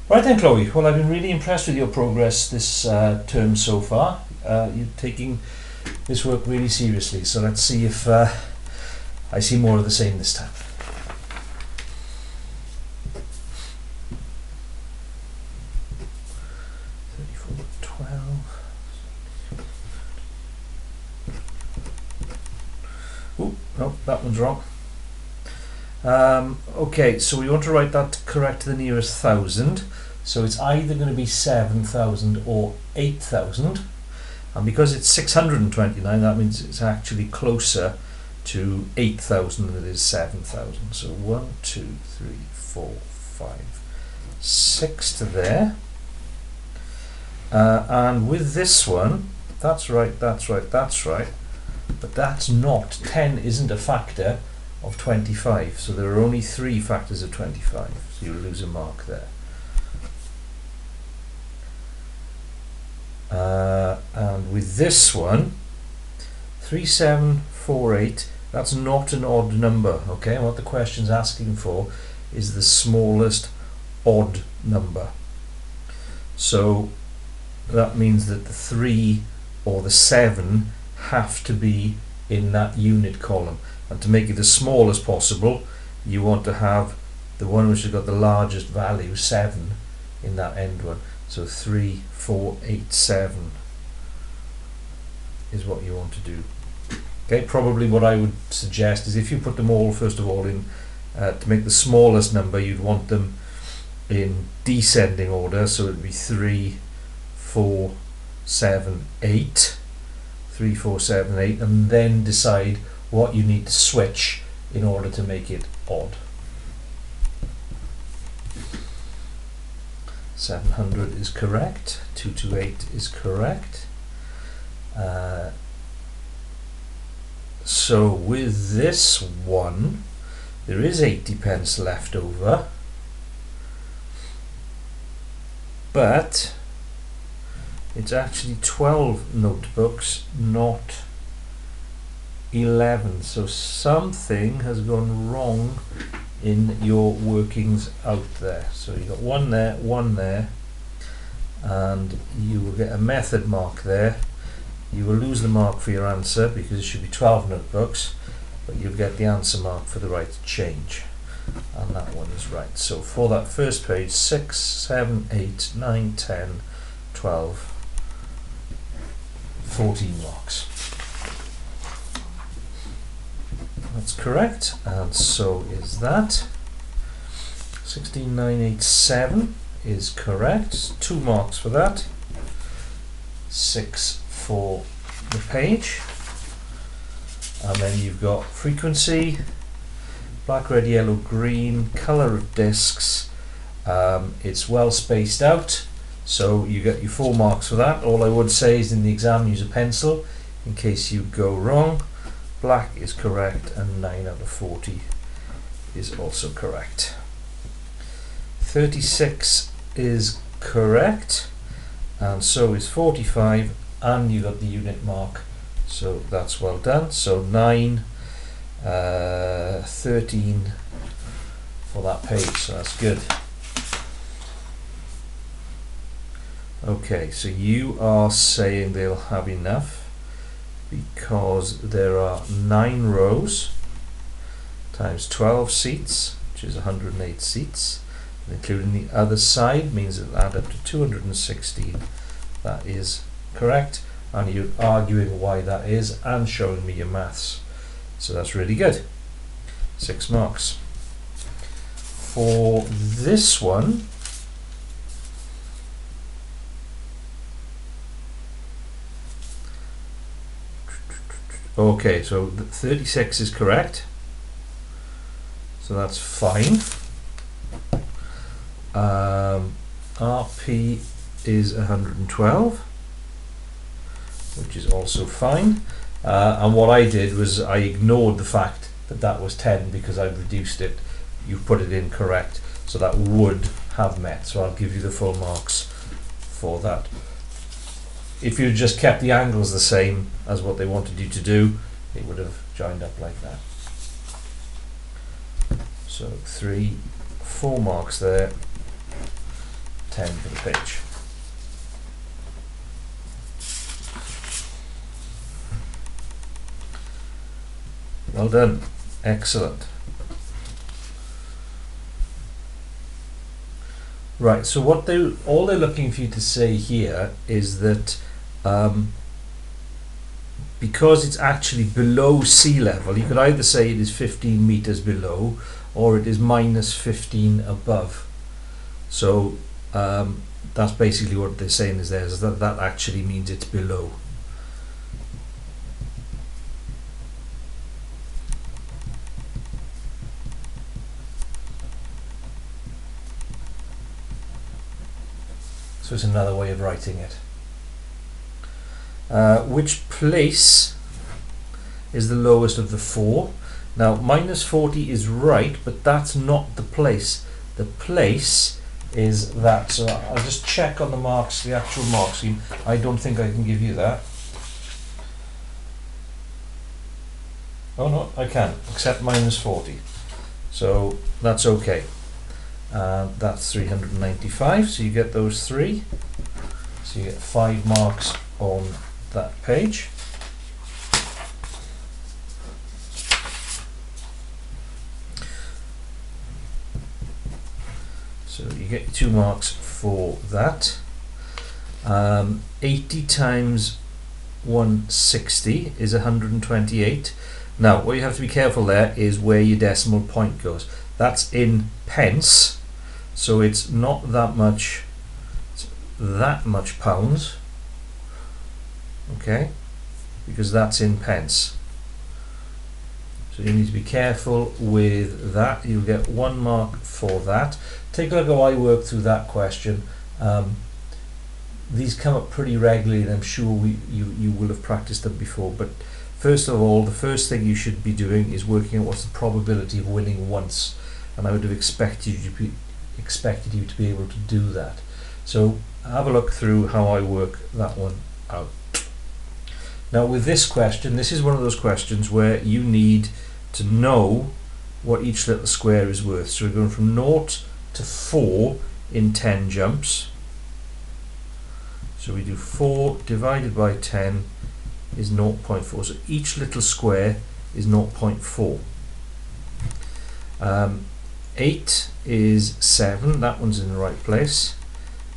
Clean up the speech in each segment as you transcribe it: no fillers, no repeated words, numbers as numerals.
Right then, Chloe. Well, I've been really impressed with your progress this term so far. You're taking this work really seriously, so let's see if I see more of the same this time. Oh, no, that one's wrong. Okay, so we want to write that correct to the nearest thousand. So it's either going to be 7,000 or 8,000. And because it's 629, that means it's actually closer to 8,000 than it is 7,000. So 1, 2, 3, 4, 5, 6 to there. And with this one, that's right, that's right, that's right. But that's not, 10 isn't a factor of 25, so there are only 3 factors of 25, so you'll lose a mark there. And with this one, 3748, that's not an odd number, okay? And what the question's asking for is the smallest odd number. So that means that the 3 or the 7 have to be in that unit column, and to make it as small as possible you want to have the one which has got the largest value, 7, in that end one. So 3, 4, 8, 7 is what you want to do. Okay, probably what I would suggest is if you put them all first of all in to make the smallest number, you'd want them in descending order, so it would be 3, 4, 7, 8, 3, 4, 7, 8, and then decide what you need to switch in order to make it odd. 700 is correct, 228 is correct. So with this one, there is 80 pence left over, but it's actually 12 notebooks, not 11. So something has gone wrong in your workings out there. So you got one there, and you will get a method mark there. You will lose the mark for your answer because it should be 12 notebooks, but you'll get the answer mark for the right change, and that one is right. So for that first page, 6, 7, 8, 9, 10, 12, 14 marks. That's correct, and so is that. 16987 is correct, 2 marks for that. 6 for the page, and then you've got frequency, black, red, yellow, green, color of discs. It's well spaced out, so you get your 4 marks for that. All I would say is in the exam use a pencil in case you go wrong. Black is correct, and 9 out of 40 is also correct. 36 is correct, and so is 45, and you got the unit mark, so that's well done. So 9, 13 for that page, so that's good. Okay, so you are saying they'll have enough because there are 9 rows times 12 seats, which is 108 seats, and including the other side means it'll add up to 216. That is correct, and you're arguing why that is and showing me your maths, so that's really good. 6 marks. For this one, okay, so 36 is correct, so that's fine. RP is 112, which is also fine. And what I did was I ignored the fact that that was 10 because I've reduced it. You put it in correct, so that would have met. So I'll give you the full marks for that. If you just kept the angles the same as what they wanted you to do, it would have joined up like that. So 3, 4 marks there, 10 for the page. Well done. Excellent. Right, so all they're looking for you to say here is that because it's actually below sea level, you could either say it is 15 meters below or it is minus 15 above. So that's basically what they're saying is that actually means it's below. So it's another way of writing it. Which place is the lowest of the four? Now minus 40 is right, but that's not the place. The place is that. So I'll just check on the marks, the actual mark scheme. I don't think I can give you that. Oh no, I can, except minus 40. So that's okay. That's 395, so you get those three. So you get 5 marks on that page. So you get 2 marks for that. 80 times 160 is 128. Now what you have to be careful there is where your decimal point goes. That's in pence, so it's not that much pounds, okay, because that's in pence. So you need to be careful with that. You'll get 1 mark for that. Take a look at how I work through that question. These come up pretty regularly, and I'm sure you will have practiced them before, but first of all, the first thing you should be doing is working out what's the probability of winning once, and I would have expected you to be able to do that. So have a look through how I work that one out. Now with this question, this is one of those questions where you need to know what each little square is worth. So we're going from 0 to 4 in 10 jumps. So we do 4 divided by 10 is 0.4. So each little square is 0.4. 8 is 7, that one's in the right place.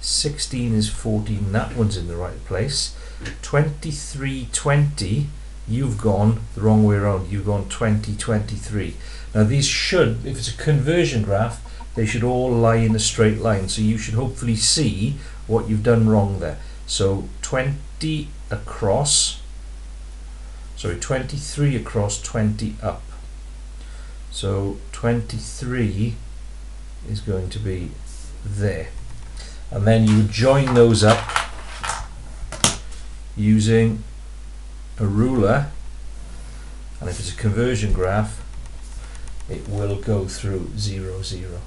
16 is 14, that one's in the right place. 23, 20, you've gone the wrong way around. You've gone 20, 23. Now these should, if it's a conversion graph, they should all lie in a straight line. So you should hopefully see what you've done wrong there. So 20 across, sorry, 23 across, 20 up. So 23 is going to be there. And then you join those up using a ruler, and if it's a conversion graph, it will go through 0, 0.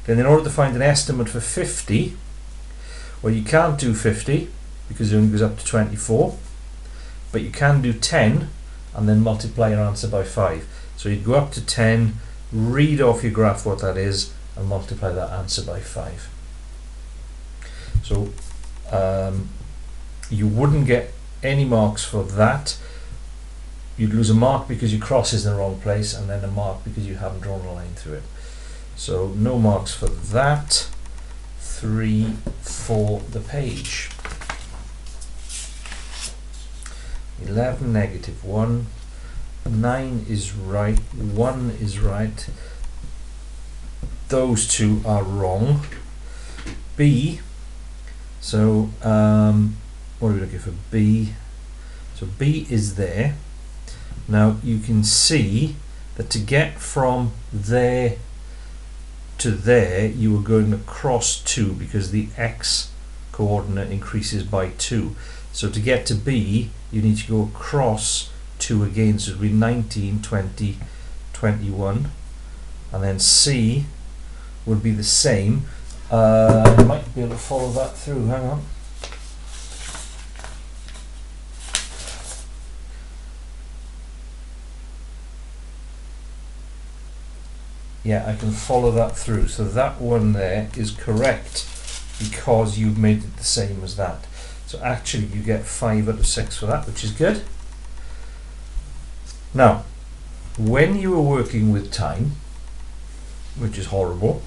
Then in order to find an estimate for 50, well, you can't do 50 because it only goes up to 24, but you can do 10 and then multiply your answer by 5. So you'd go up to 10, read off your graph what that is, and multiply that answer by 5. So you wouldn't get any marks for that. You'd lose a mark because your cross is in the wrong place, and then a mark because you haven't drawn a line through it. So no marks for that. 3 for the page. 11, negative 1. 9 is right, 1 is right. Those two are wrong. B, so what are we looking for? B. So B is there. Now you can see that to get from there to there, you are going across 2 because the x coordinate increases by 2. So to get to B, you need to go across 2 again, so it would be 19, 20, 21, and then C would be the same. I might be able to follow that through, hang on. Yeah, I can follow that through, so that one there is correct because you've made it the same as that. So actually you get 5 out of 6 for that, which is good. Now, when you are working with time, which is horrible,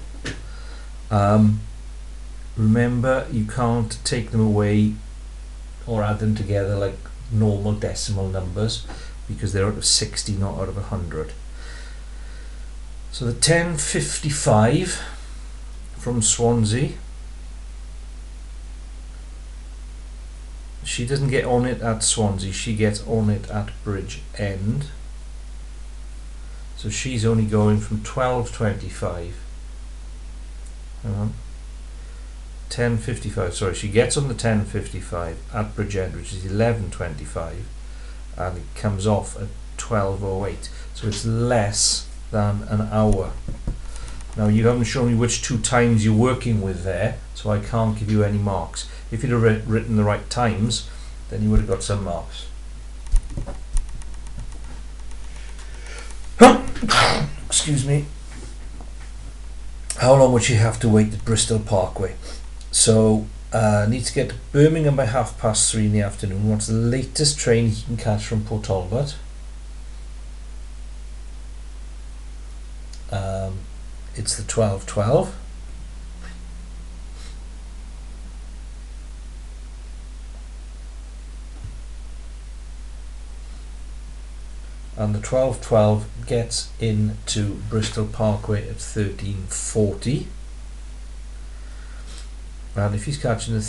remember you can't take them away or add them together like normal decimal numbers, because they're out of 60, not out of 100. So the 1055 from Swansea, she doesn't get on it at Swansea, she gets on it at Bridgend. So she's only going from 1225. Hang on. 1055, sorry, she gets on the 1055 at Bridgend, which is 1125, and it comes off at 1208. So it's less than an hour. Now you haven't shown me which 2 times you're working with there, so I can't give you any marks. If you'd have written the right times, then you would have got some marks. Excuse me. How long would she have to wait at Bristol Parkway? So, needs to get to Birmingham by 3:30 in the afternoon. What's the latest train he can catch from Port Talbot? It's the 12:12. And the 12:12 gets into Bristol Parkway at 13:40. And if he's catching the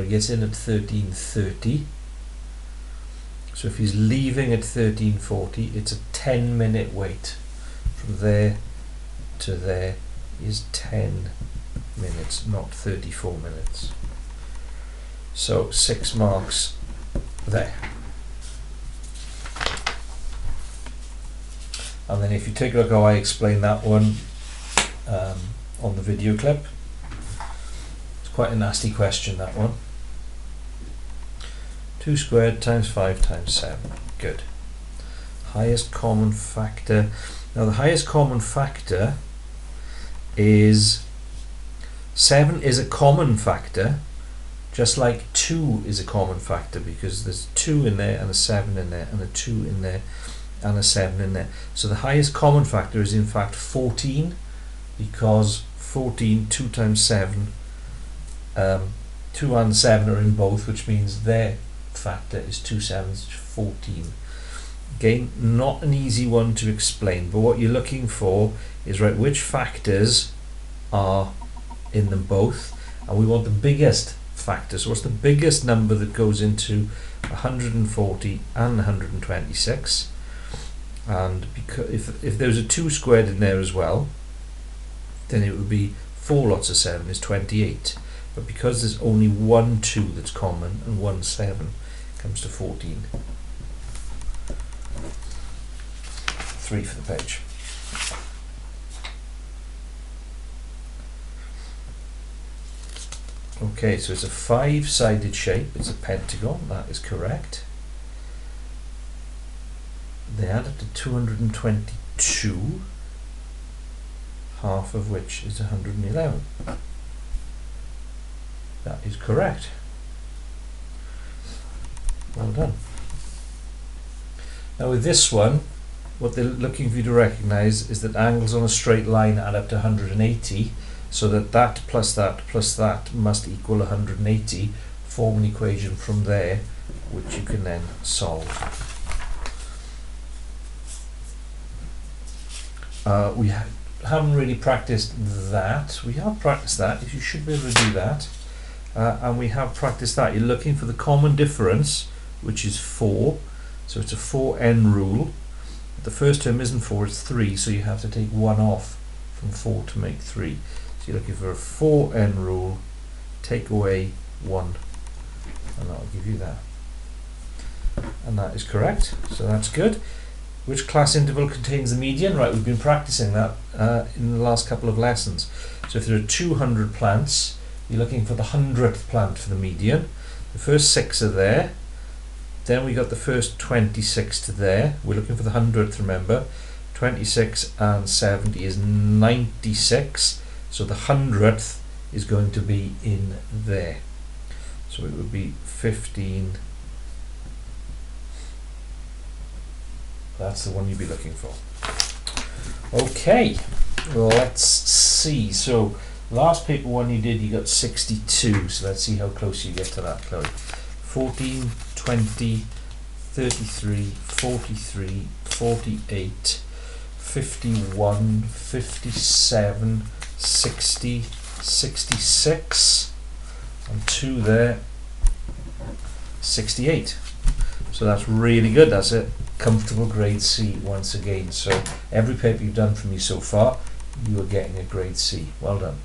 gets in at 13:30. So if he's leaving at 13:40, it's a 10-minute wait. From there to there is 10 minutes, not 34 minutes. So 6 marks there. And then if you take a look how I explain that one on the video clip, it's quite a nasty question, that one. 2 squared times 5 times 7. Good. Highest common factor. Now the highest common factor is 7 is a common factor, just like 2 is a common factor, because there's 2 in there and a 7 in there and a 2 in there and a 7 in there. So the highest common factor is in fact 14, because 14, 2 times 7, 2 and 7 are in both, which means their factor is 2 sevens, 14. Again, not an easy one to explain, but what you're looking for is, right, which factors are in them both, and we want the biggest factor. So what's the biggest number that goes into 140 and 126? And because if there's a 2 squared in there as well, then it would be 4 lots of 7 is 28. But because there's only 1 2 that's common and 1 7, it comes to 14. 3 for the page. Okay, so it's a 5-sided shape, it's a pentagon, that is correct. They add up to 222, half of which is 111. That is correct. Well done. Now with this one, what they're looking for you to recognise is that angles on a straight line add up to 180, so that plus that must equal 180, form an equation from there, which you can then solve. We haven't really practiced that. We have practiced that. You should be able to do that. And we have practiced that. You're looking for the common difference, which is 4. So it's a 4n rule. The first term isn't 4, it's 3, so you have to take 1 off from 4 to make 3. So you're looking for a 4n rule, take away 1, and that'll give you that. And that is correct, so that's good. Which class interval contains the median? Right, we've been practicing that in the last couple of lessons. So if there are 200 plants, you're looking for the 100th plant for the median. The first 6 are there. Then we got the first 26 to there. We're looking for the 100th, remember. 26 and 70 is 96. So the 100th is going to be in there. So it would be 15. That's the one you'd be looking for. Okay, let's see. So last paper one you did, you got 62. So let's see how close you get to that, Chloe. 14, 20, 33, 43, 48, 51, 57, 60, 66, and 2 there, 68. So that's really good. That's a comfortable grade C once again. So every paper you've done for me so far, you are getting a grade C. Well done.